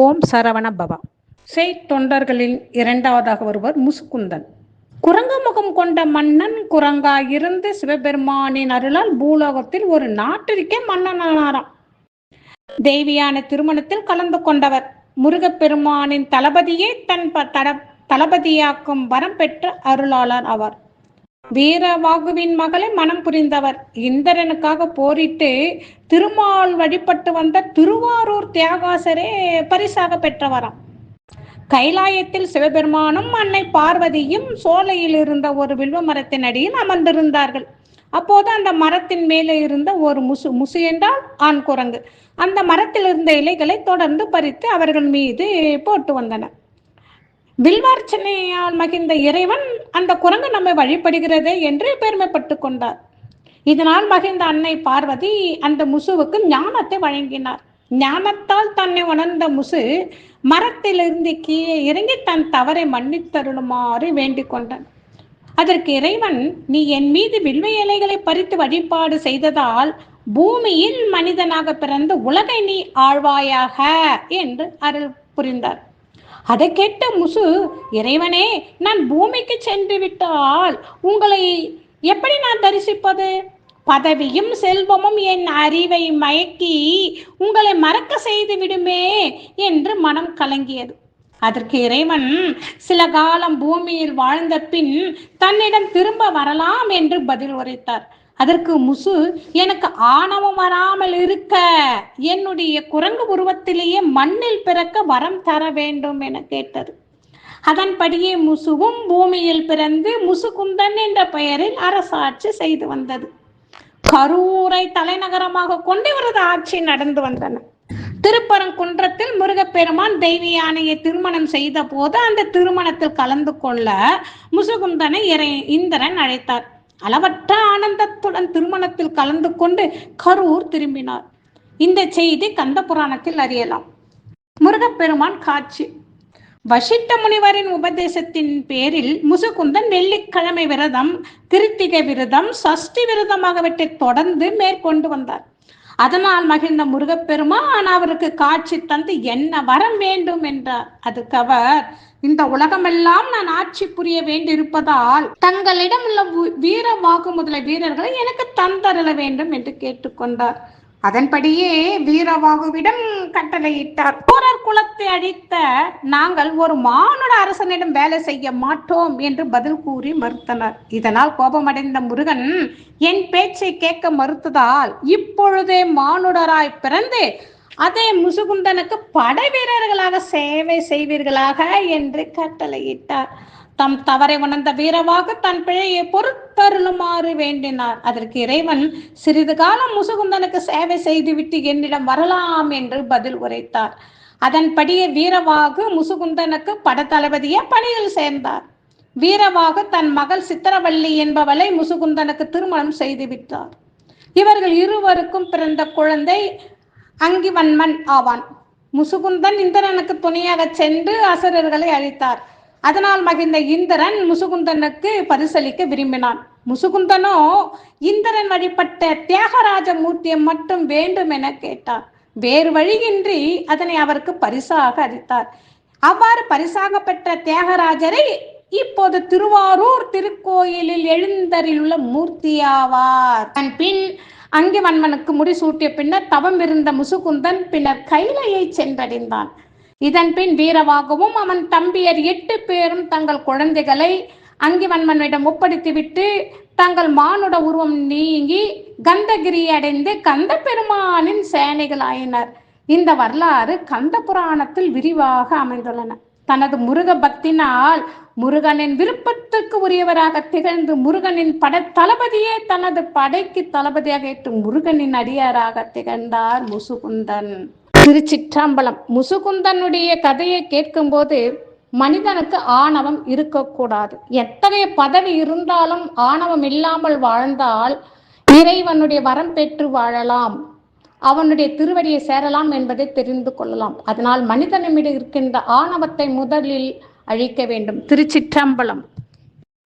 ஓம் சரவண பவா. தொண்டர்களில் இரண்டாவதாக வருவர் முசுகுந்தன். குரங்கு முகம் கொண்ட மன்னன் குரங்காயிருந்து சிவபெருமானின் அருளால் பூலோகத்தில் ஒரு நாட்டிற்கே மன்னனானாராம். தேவியான திருமணத்தில் கலந்து கொண்டவர். முருகப்பெருமானின் தளபதியே தன் தளபதியாக்கும் வரம் பெற்ற அருளாளர் ஆவார். வீரவாகுவின் மகளை மனம் புரிந்தவர். இந்திரனுக்காக போரிட்டு திருமால் வழிபட்டு வந்த திருவாரூர் தியாகாசரே பரிசாக பெற்றவராம். கைலாயத்தில் சிவபெருமானும் அன்னை பார்வதியும் சோலையில் இருந்த ஒரு வில்வ மரத்தின் அடியில் அமர்ந்திருந்தார்கள். அப்போது அந்த மரத்தின் மேலே இருந்த ஒரு முசு என்றால் ஆண் குரங்கு அந்த மரத்தில் இருந்த இலைகளை தொடர்ந்து பறித்து அவர்கள் மீது போட்டு வந்தன. வில்வார்ச்சனையால் மகிழ்ந்த இறைவன் அந்த குரங்கு நம்மை வழிபடுகிறது என்று பெருமைப்பட்டு கொண்டார். இதனால் மகிழ்ந்த அன்னை பார்வதி அந்த முசுவுக்கு ஞானத்தை வழங்கினார். ஞானத்தால் தன்னை உணர்ந்த முசு மரத்திலிருந்து கீழே இறங்கி தன் தவறை மன்னித்தருளுமாறு வேண்டிக் கொண்டான். அதற்கு இறைவன், நீ என் மீது வில்வ இலைகளை பறித்து வழிபாடு செய்ததால் பூமியில் மனிதனாக பிறந்து உலகை நீ ஆழ்வாயாக என்று அருள் புரிந்தார். அதை கேட்ட முசு, இறைவனே, நான் பூமிக்கு சென்று விட்டால் உங்களை எப்படி நான் தரிசிப்பது? பதவியும் செல்வமும் என் அறிவை மயக்கி உங்களை மறக்க செய்து விடுமே என்று மனம் கலங்கியது. அதற்கு இறைவன், சில காலம் பூமியில் வாழ்ந்த பின் தன்னிடம் திரும்ப வரலாம் என்று பதில் உரைத்தார். அதற்கு முசு, எனக்கு ஆணவம் வராமல் இருக்க என்னுடைய குரங்கு உருவத்திலேயே மண்ணில் பிறக்க வரம் தர வேண்டும் என கேட்டது. அதன்படியே முசுவும் பூமியில் பிறந்து முசுகுந்தன் என்ற பெயரில் அரசாட்சி செய்து வந்தது. கரூரை தலைநகரமாக கொண்டு இவரது ஆட்சி நடந்து வந்தன. திருப்பரங்குன்றத்தில் முருகப்பெருமான் தெய்வ யானையை திருமணம் செய்த போது அந்த திருமணத்தில் கலந்து கொள்ள முசுகுந்தனை இந்திரன் அழைத்தார். அளவற்ற ஆனந்தத்துடன் திருமணத்தில் கலந்து கொண்டு கரூர் திரும்பினார். இந்த செய்தி கந்த புராணத்தில் அறியலாம். முருகப்பெருமான் காட்சி. வசிட்ட முனிவரின் உபதேசத்தின் பேரில் முசுகுந்தன் வெள்ளிக்கிழமை விரதம், கிருத்திகை விரதம், சஷ்டி விரதம் ஆகியவற்றை தொடர்ந்து மேற்கொண்டு வந்தார். அதனால் மகிழ்ந்த முருகப்பெருமான் அவருக்கு காட்சி தந்து என்ன வரம் வேண்டும் என்றார். அதுக்கு அவர், இந்த உலகமெல்லாம் நான் ஆட்சி புரிய வேண்டியிருப்பதால் தங்களிடம் உள்ள வீரவாகு முதல வீரர்களை எனக்கு தந்தருள வேண்டும் என்று கேட்டுக்கொண்டார். அதன்படியே வீரவாகுவிடம் கட்டளையிட்டார். சூரர் குலத்தை அழித்த நாங்கள் ஒரு மானுட அரசனிடம் வேலை செய்ய மாட்டோம் என்று பதில் கூறி மறுத்தனர். இதனால் கோபமடைந்த முருகன், என் பேச்சை கேட்க மறுத்ததால் இப்பொழுதே மானுடராய் பிறந்து அதே முசுகுந்தனுக்கு படை வீரர்களாக சேவை செய்வீர்களாக என்று கட்டளையிட்டார். தம் தவறை உணர்ந்த வீரவாக தன் பிழையை பொறுத்தருளுமாறு வேண்டினார். அதற்கு இறைவன், சிறிது காலம் முசுகுந்தனுக்கு சேவை செய்துவிட்டு என்னிடம் வரலாம் என்று பதில் உரைத்தார். அதன்படியே வீரவாகு முசுகுந்தனுக்கு படத்தளபதியை பணியில் சேர்ந்தார். வீரவாகு தன் மகள் சித்திரவள்ளி என்பவளை முசுகுந்தனுக்கு திருமணம் செய்து விட்டார். இவர்கள் இருவருக்கும் பிறந்த குழந்தை அங்கிவன்மன் ஆவான். முசுகுந்தன் இந்திரனுக்கு துணையாக சென்று அசுரர்களை அழித்தார். அதனால் மகிழ்ந்த இந்திரன் முசுகுந்தனுக்கு பரிசளிக்க விரும்பினான். முசுகுந்தனோ இந்திரன் வழிபட்ட தியாகராஜ மூர்த்தியை மட்டும் வேண்டும் என கேட்டார். வேறு வழியின்றி அதனை அவருக்கு பரிசாக அளித்தார். அவ்வாறு பரிசாக பெற்ற தியாகராஜரை இப்போது திருவாரூர் திருக்கோயிலில் எழுந்தருளுள்ள மூர்த்தியாவார். தன் பின் அங்கிவன்மனுக்கு முடிசூட்டிய பின்னர் தவம் இருந்த முசுகுந்தன் பின்னர் கைலையை சென்றடைந்தான். இதன் பின் வீரவாகவும் அவன் தம்பியர் 8 பேரும் தங்கள் குழந்தைகளை அங்கிவன்மனிடம் ஒப்படைத்துவிட்டு தங்கள் மானுட உருவம் நீங்கி கந்தகிரி அடைந்து கந்த பெருமானின் சேனைகள் ஆயினர். இந்த வரலாறு கந்த புராணத்தில் விரிவாக அமைந்துள்ளன. தனது முருக பக்தினால் முருகனின் விருப்பத்துக்கு உரியவராக திகழ்ந்து முருகனின் தளபதியே தனது படைக்கு தளபதியாக ஏற்று முருகனின் அடியாராக திகழ்ந்தார் முசுகுந்தன். திருச்சிற்றம்பலம். முசுகுந்தனுடைய கதையை கேட்கும் போது மனிதனுக்கு ஆணவம் இருக்கக்கூடாது. எத்தகைய பதவி இருந்தாலும் ஆணவம் இல்லாமல் வாழ்ந்தால் இறைவனுடைய வரம் பெற்று வாழலாம், அவனுடைய திருவடியை சேரலாம் என்பதை தெரிந்து கொள்ளலாம். அதனால் மனிதனிடம் இருக்கின்ற ஆணவத்தை முதலில் அழிக்க வேண்டும். திருச்சிற்றம்பலம்.